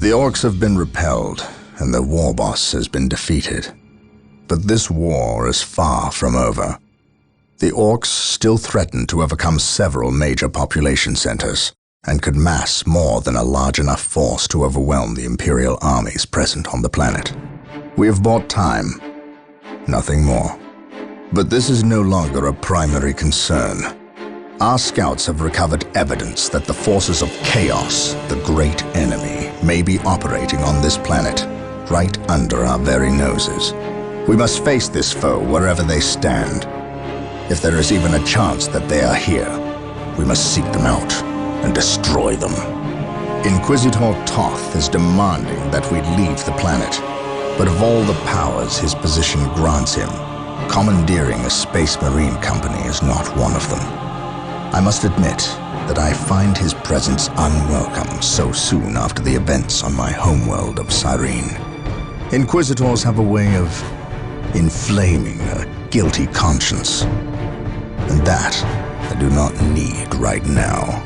The orcs have been repelled, and their war boss has been defeated. But this war is far from over. The orcs still threaten to overcome several major population centers, and could mass more than a large enough force to overwhelm the Imperial armies present on the planet. We have bought time, nothing more. But this is no longer a primary concern. Our scouts have recovered evidence that the forces of chaos, the great enemy, may be operating on this planet, right under our very noses. We must face this foe wherever they stand. If there is even a chance that they are here, we must seek them out and destroy them. Inquisitor Toth is demanding that we leave the planet, but of all the powers his position grants him, commandeering a space marine company is not one of them. I must admit that I find his presence unwelcome so soon after the events on my homeworld of Cyrene. Inquisitors have a way of inflaming a guilty conscience, and that I do not need right now.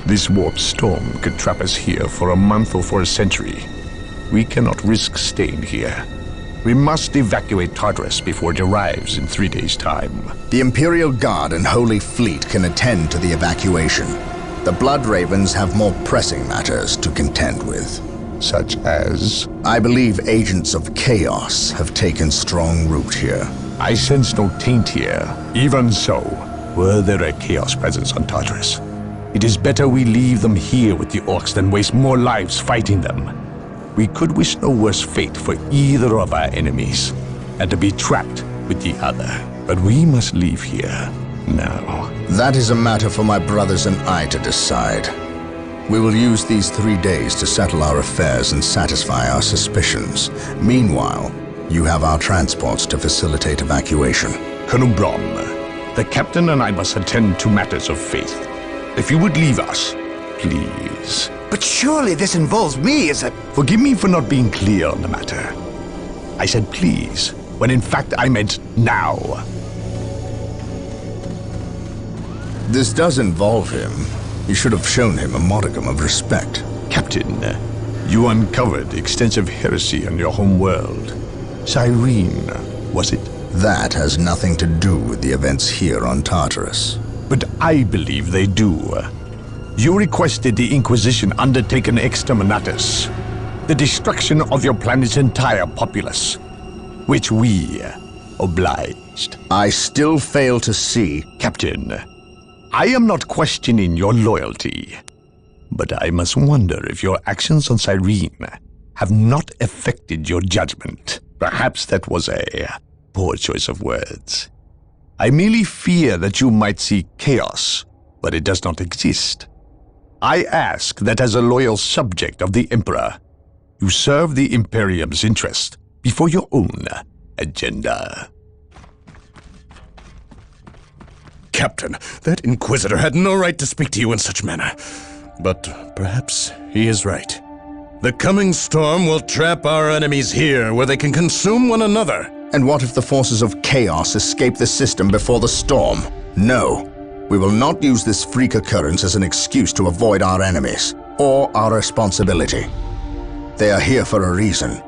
This warp storm could trap us here for a month or for a century. We cannot risk staying here. We must evacuate Tartarus before it arrives in 3 days' time. The Imperial Guard and Holy Fleet can attend to the evacuation. The Blood Ravens have more pressing matters to contend with. Such as? I believe agents of chaos have taken strong root here. I sense no taint here. Even so, were there a chaos presence on Tartarus, it is better we leave them here with the orcs than waste more lives fighting them. We could wish no worse fate for either of our enemies, and to be trapped with the other. But we must leave here now. That is a matter for my brothers and I to decide. We will use these 3 days to settle our affairs and satisfy our suspicions. Meanwhile, you have our transports to facilitate evacuation. Colonel Brom, the captain and I must attend to matters of faith. If you would leave us, please. But surely this involves me as a... Forgive me for not being clear on the matter. I said please, when in fact I meant now. This does involve him. You should have shown him a modicum of respect. Captain, you uncovered extensive heresy on your home world. Cyrene, was it? That has nothing to do with the events here on Tartarus. But I believe they do. You requested the Inquisition undertake an exterminatus, the destruction of your planet's entire populace, which we obliged. I still fail to see... Captain, I am not questioning your loyalty, but I must wonder if your actions on Cyrene have not affected your judgment. Perhaps that was a poor choice of words. I merely fear that you might see chaos, but it does not exist. I ask that as a loyal subject of the Emperor, you serve the Imperium's interest before your own agenda. Captain, that Inquisitor had no right to speak to you in such manner. But perhaps he is right. The coming storm will trap our enemies here, where they can consume one another. And what if the forces of chaos escape the system before the storm? No. We will not use this freak occurrence as an excuse to avoid our enemies, or our responsibility. They are here for a reason,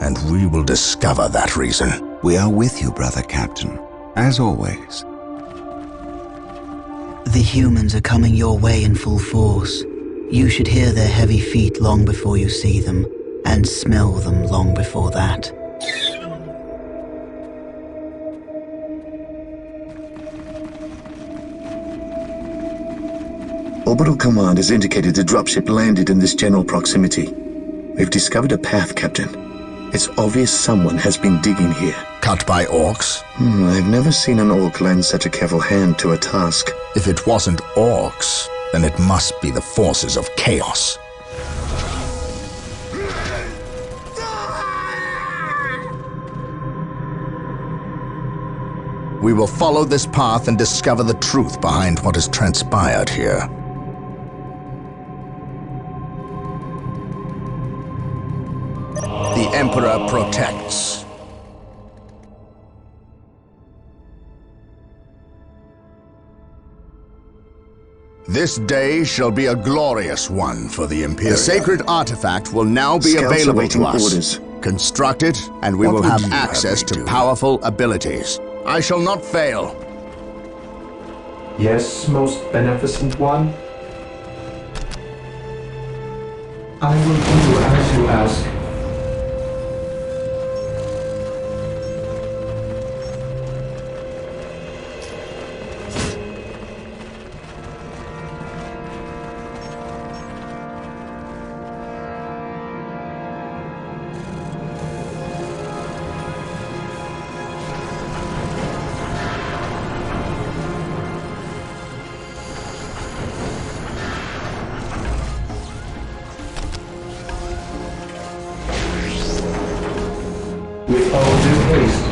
and we will discover that reason. We are with you, brother Captain, as always. The humans are coming your way in full force. You should hear their heavy feet long before you see them, and smell them long before that. Orbital Command has indicated the dropship landed in this general proximity. We've discovered a path, Captain. It's obvious someone has been digging here. Cut by orcs? I've never seen an orc lend such a careful hand to a task. If it wasn't orcs, then it must be the forces of chaos. We will follow this path and discover the truth behind what has transpired here. The Emperor protects. This day shall be a glorious one for the Imperium. The sacred artifact will now be Scouts available awaiting to us. orders. Construct it, and we What will would have you have access me to do? powerful abilities. I shall not fail. Yes, most beneficent one. I will do as you ask. With all due haste.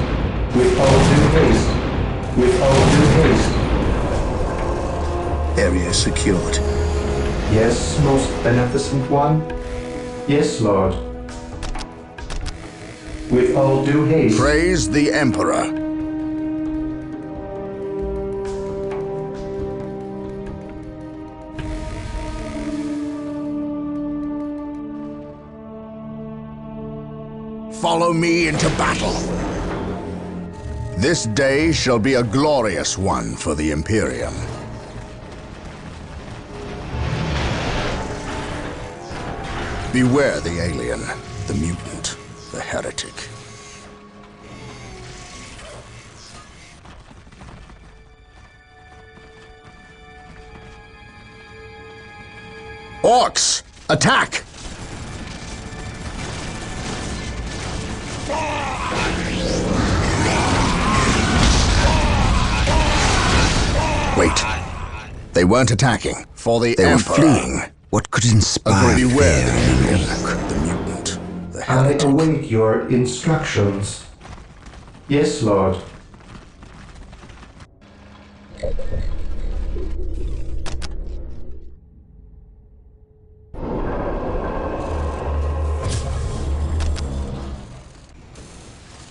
With all due haste. With all due haste. Area secured. Yes, most beneficent one. Yes, Lord. With all due haste. Praise the Emperor. Follow me into battle. This day shall be a glorious one for the Imperium. Beware the alien, the mutant, the heretic. Orcs, attack! Wait. They weren't attacking. For the They were Emperor. fleeing. What could inspire Agree, beware fear? the alien, the mutant, the I heretic. await your instructions. Yes, Lord.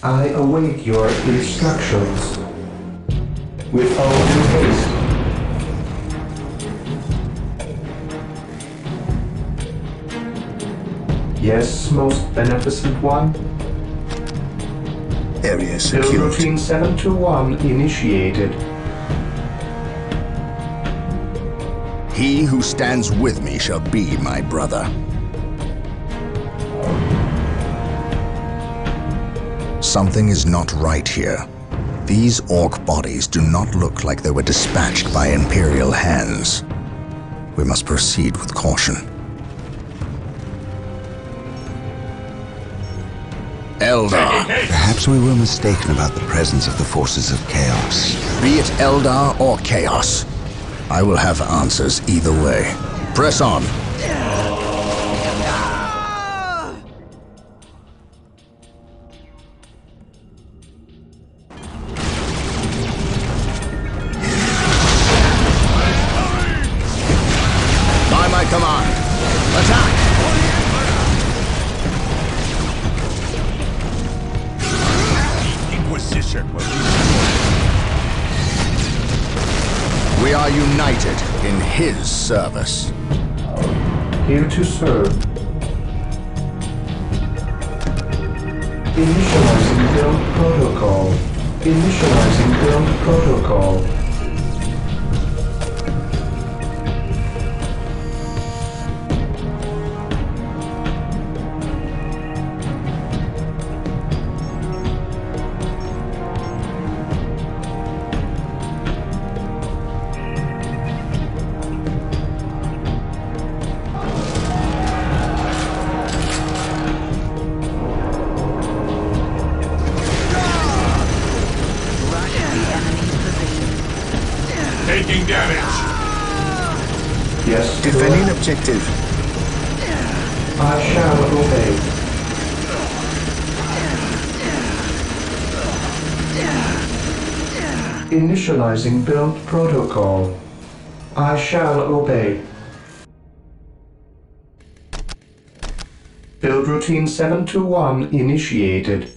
I await your instructions. With all due haste. Yes, most beneficent one. Area Build secured. routine 721 initiated. He who stands with me shall be my brother. Something is not right here. These orc bodies do not look like they were dispatched by Imperial hands. We must proceed with caution. Eldar. Perhaps we were mistaken about the presence of the forces of chaos. Be it Eldar or Chaos, I will have answers either way. Press on. By my command, attack! Inquisition will We are united in his service. Here to serve. Initializing build protocol. Initializing build protocol. Taking damage. Yes, Defending Lord. objective. I shall obey. Initializing build protocol. I shall obey. Build routine 721 initiated.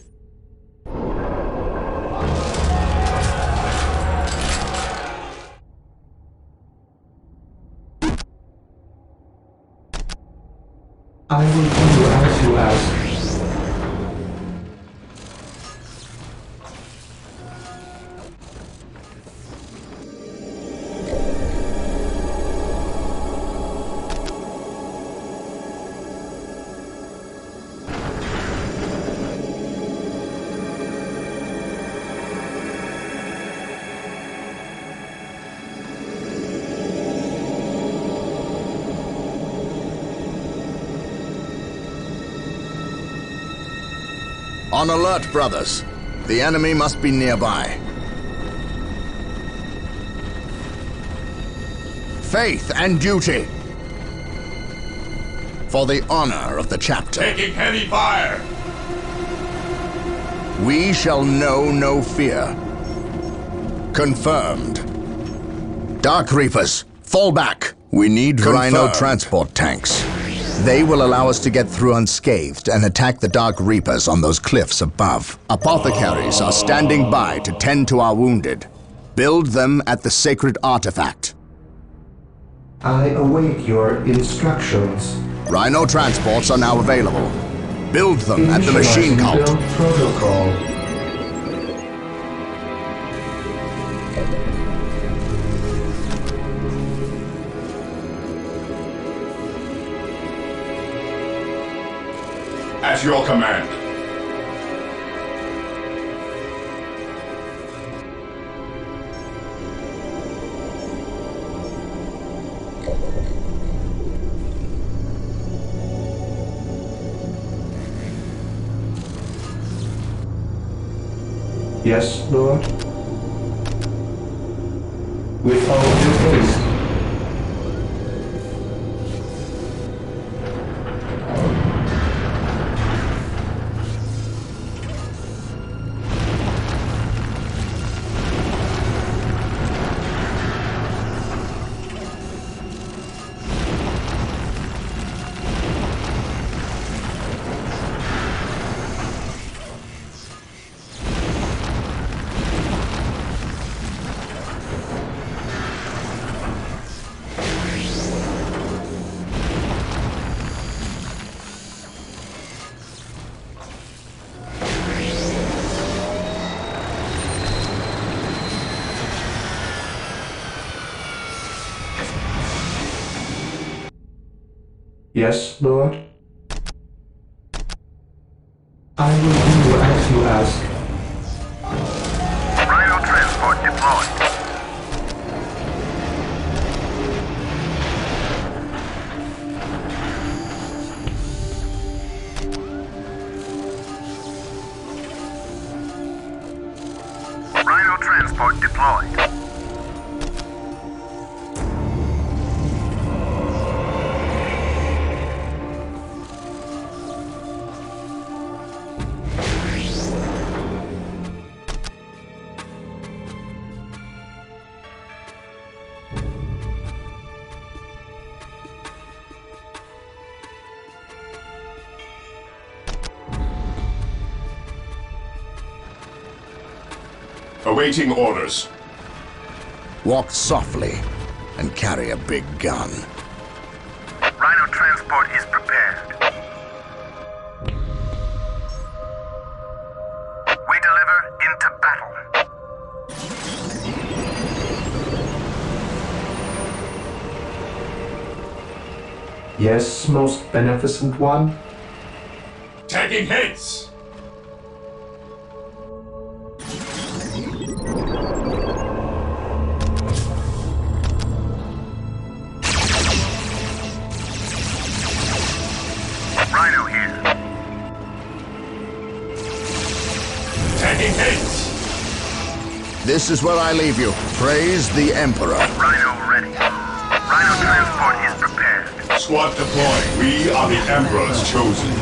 I will do as you ask. On alert, brothers. The enemy must be nearby. Faith and duty. For the honor of the chapter. Taking heavy fire. We shall know no fear. Confirmed. Dark Reapers, fall back. We need Rhino transport tanks. They will allow us to get through unscathed and attack the Dark Reapers on those cliffs above. Apothecaries are standing by to tend to our wounded. Build them at the sacred artifact. I await your instructions. Rhino transports are now available. Build them at the machine cult. Build protocol. At your command. Yes, Lord. With all due haste. Yes, Lord. I will do as you ask. Rhino transport deployed. Rhino transport deployed. Awaiting orders. Walk softly and carry a big gun. Rhino transport is prepared. We deliver into battle. Yes, most beneficent one. Taking hits. Rhino here. Taking hits. This is where I leave you. Praise the Emperor. Rhino ready. Rhino transport is prepared. Squad deploying. We are the Emperor's chosen.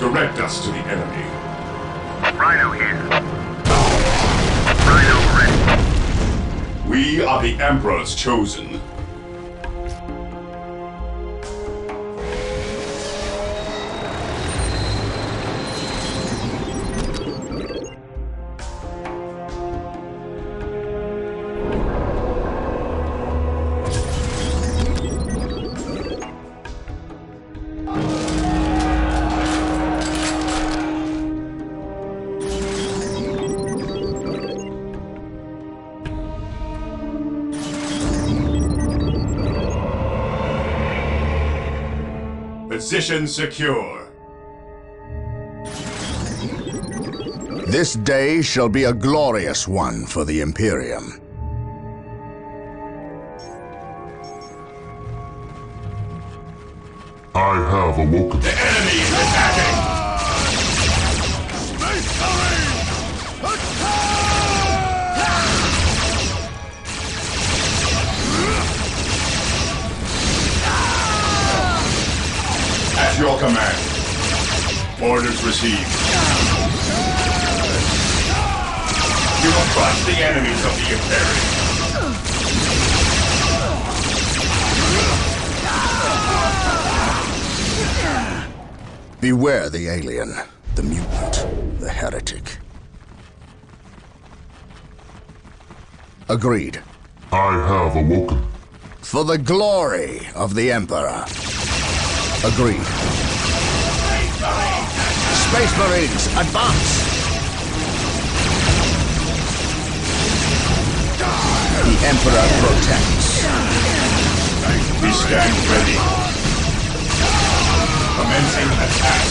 Direct us to the enemy. Rhino here. Rhino ready. We are the Emperor's chosen. Position secure. This day shall be a glorious one for the Imperium. I have awoken. The enemy is attacking! At your command. Orders received. You will crush the enemies of the Imperium. Beware the alien, the mutant, the heretic. Agreed. I have awoken. For the glory of the Emperor. Agreed. Space Marines, advance! The Emperor protects. We stand ready. Commencing attack.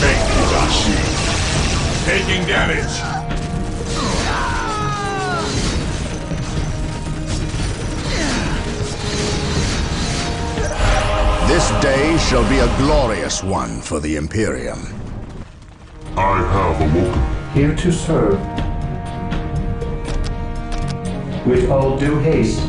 Fake is our shield. Taking damage. This day shall be a glorious one for the Imperium. I have awoken. Here to serve. With all due haste.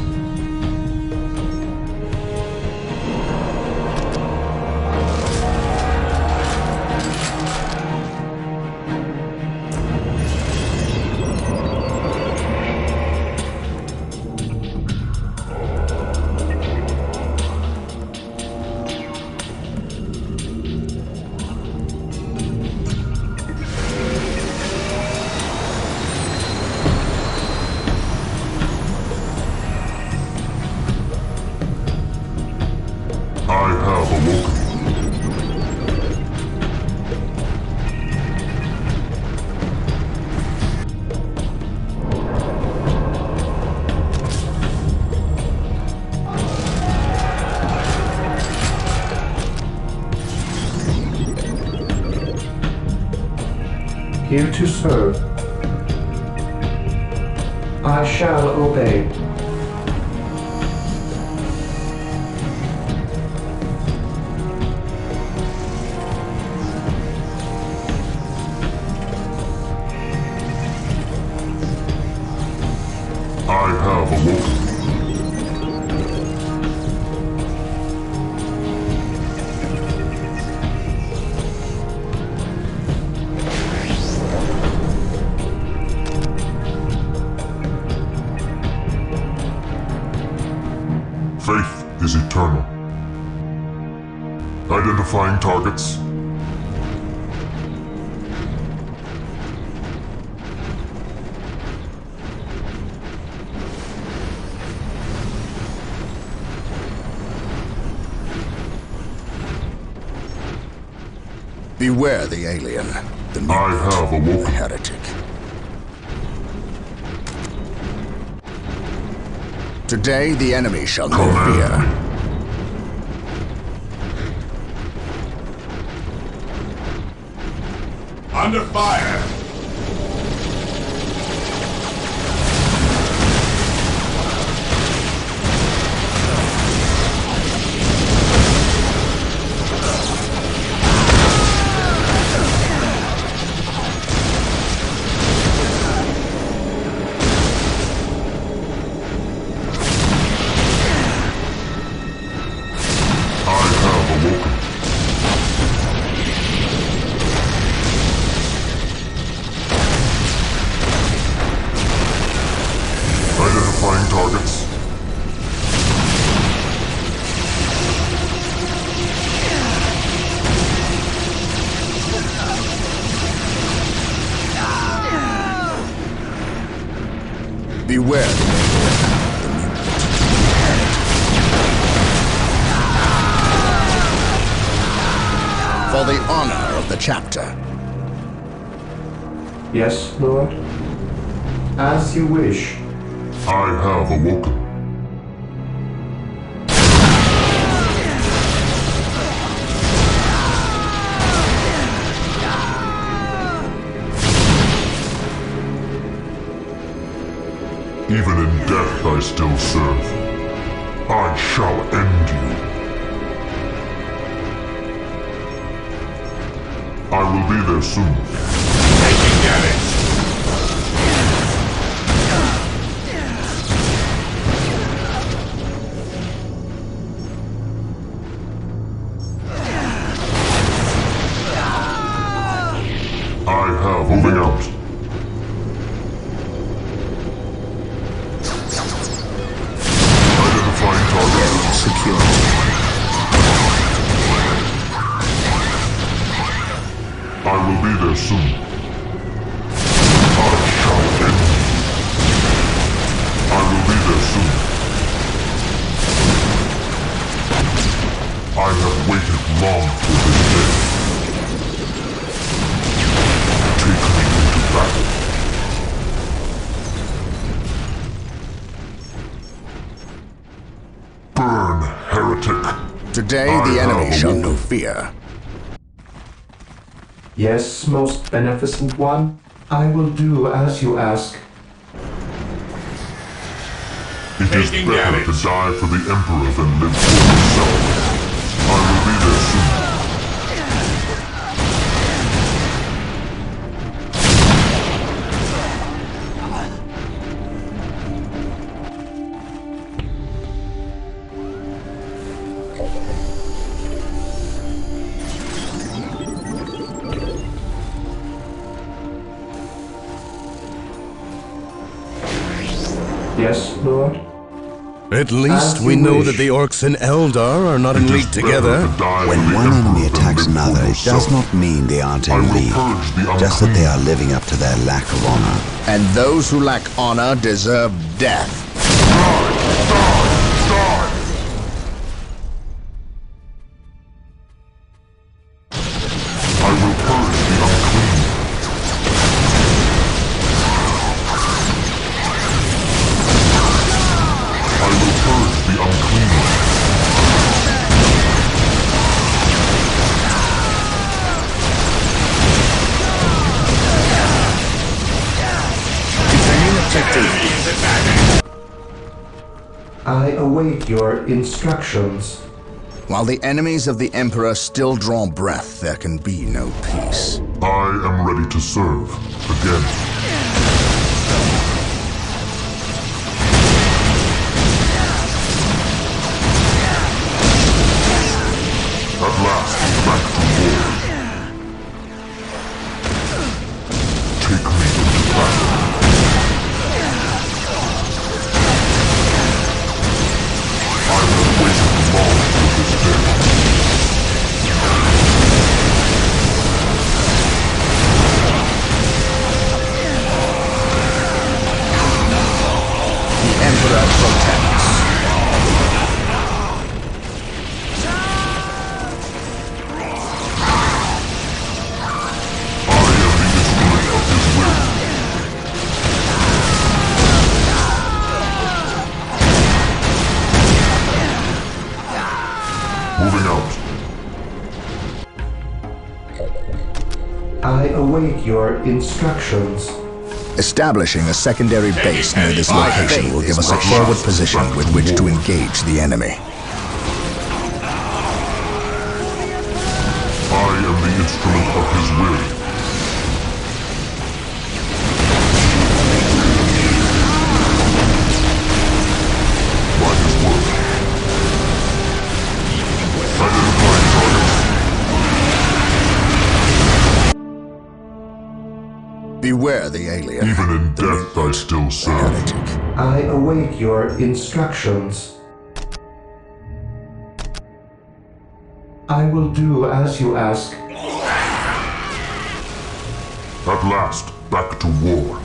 Here to serve. I shall obey. I have awoken. Faith is eternal. Identifying targets. Beware the alien, the mutant, I have awoken. the heretic. Today the enemy shall know fear. Under fire! Identifying targets. Beware. For the honor of the chapter. Yes, Lord? As you wish. I have awoken. Even in death I still serve. I shall end you. I will be there soon. Taking damage! I have moving out. Identifying target. Secure. I will be there soon. I shall end you. I will be there soon. I have waited long for this day. Take me into battle. Burn, heretic. Today the enemy shall know fear. Yes, most beneficent one. I will do as you ask. It is Taking better damage. to die for the Emperor than live for yourself. I will be there soon. Yes, Lord? At least As we you know wish. that the orcs in Eldar are not in It is league together. better to die When for the one Emperor enemy than attacks live for another, it yourself. does not mean they aren't I in will league. purge the Just that they are unclean. living up to their lack of honor. And those who lack honor deserve death. Die! Die! I will purge the unclean. I will purge the unclean. Enemy is attacking! I await your instructions. While the enemies of the Emperor still draw breath, there can be no peace. I am ready to serve again. At last, back to war. Take me into battle. I have waited long for this day. The Emperor protects. I am the instrument of his will. await your instructions. Establishing a secondary base near this location will give us a forward position with which to engage the enemy. I am the instrument of his will. By his word. Identifying targets. Beware the alien. Even in death I still serve. Heretic. I await your instructions. I will do as you ask. At last, back to war.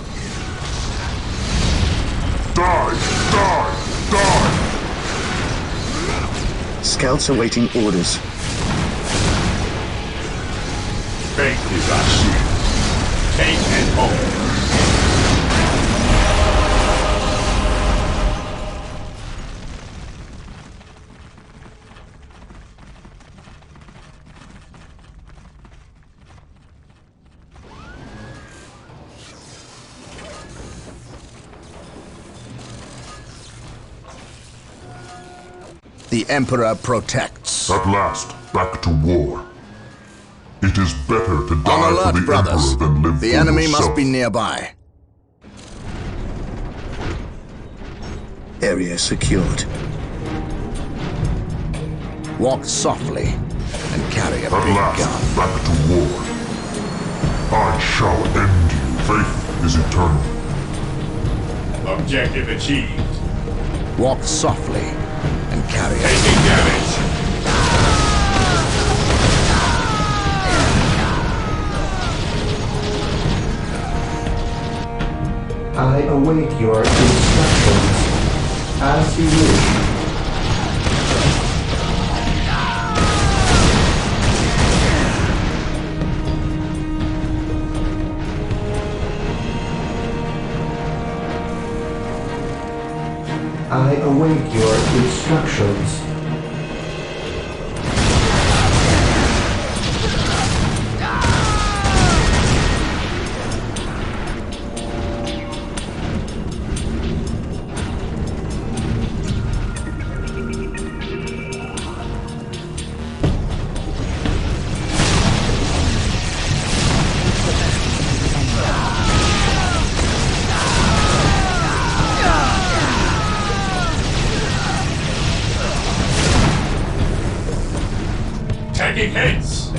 Die! Die! Die! Scouts awaiting orders. Faith is our shield. Take and hold. The Emperor protects. At last, back to war. It is better to die On for alert, the brothers. Emperor than live The for enemy yourself. must be nearby. Area secured. Walk softly and carry a At big last, gun. back to war. I shall end you. Faith is eternal. Objective achieved. Walk softly and carry a Taking damage. I await your instructions. As you wish. I await your instructions. Taking hits.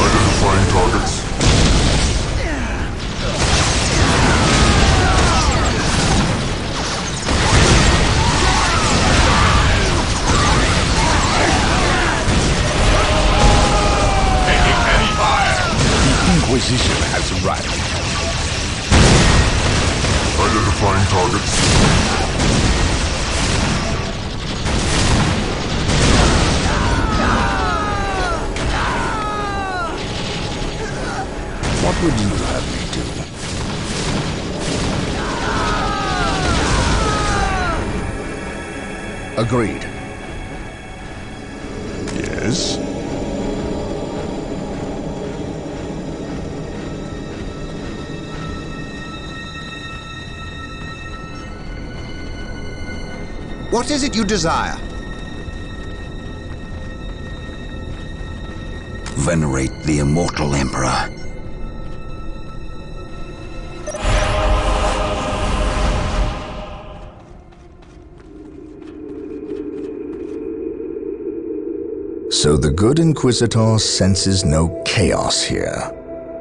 Identifying targets. Taking heavy fire. The Inquisition has arrived. Identifying targets. What would you have me do? Agreed. Yes? What is it you desire? Venerate the immortal Emperor. So the good Inquisitor senses no chaos here.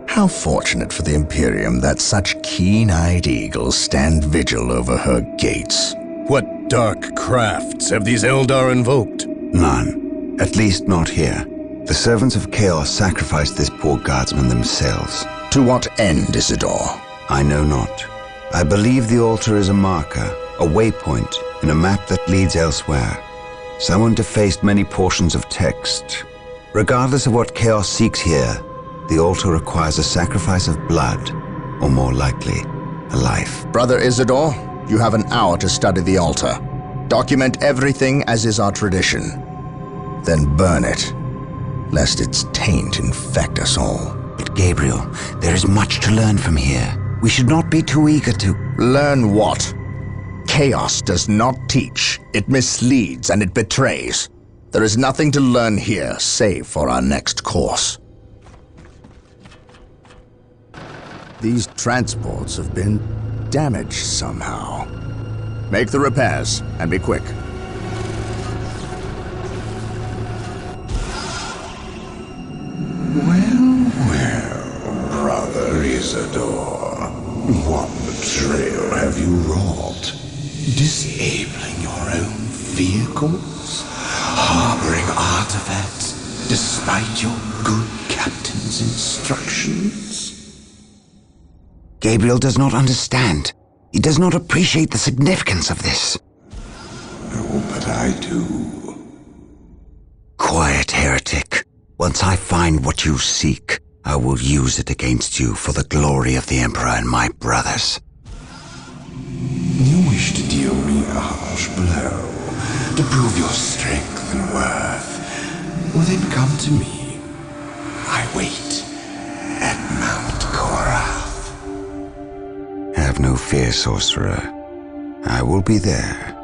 How fortunate for the Imperium that such keen-eyed eagles stand vigil over her gates. What dark crafts have these Eldar invoked? None. At least not here. The servants of Chaos sacrificed this poor guardsman themselves. To what end, Isidore? I know not. I believe the altar is a marker, a waypoint, in a map that leads elsewhere. Someone defaced many portions of text. Regardless of what Chaos seeks here, the altar requires a sacrifice of blood, or more likely, a life. Brother Isidore, you have an hour to study the altar. Document everything as is our tradition. Then burn it, lest its taint infect us all. But Gabriel, there is much to learn from here. We should not be too eager to... Learn what? Chaos does not teach. It misleads and it betrays. There is nothing to learn here, save for our next course. These transports have been damaged somehow. Make the repairs, and be quick. Well, Brother Isidore, what betrayal have you wrought? Disabling your own vehicles? Harboring artifacts despite your good captain's instructions? Gabriel does not understand. He does not appreciate the significance of this. Oh, but I do. Quiet, heretic. Once I find what you seek, I will use it against you for the glory of the Emperor and my brothers. You wish to deal me a harsh blow, to prove your strength and worth. Well, then come to me. I wait at Mount Korath. Have no fear, sorcerer. I will be there.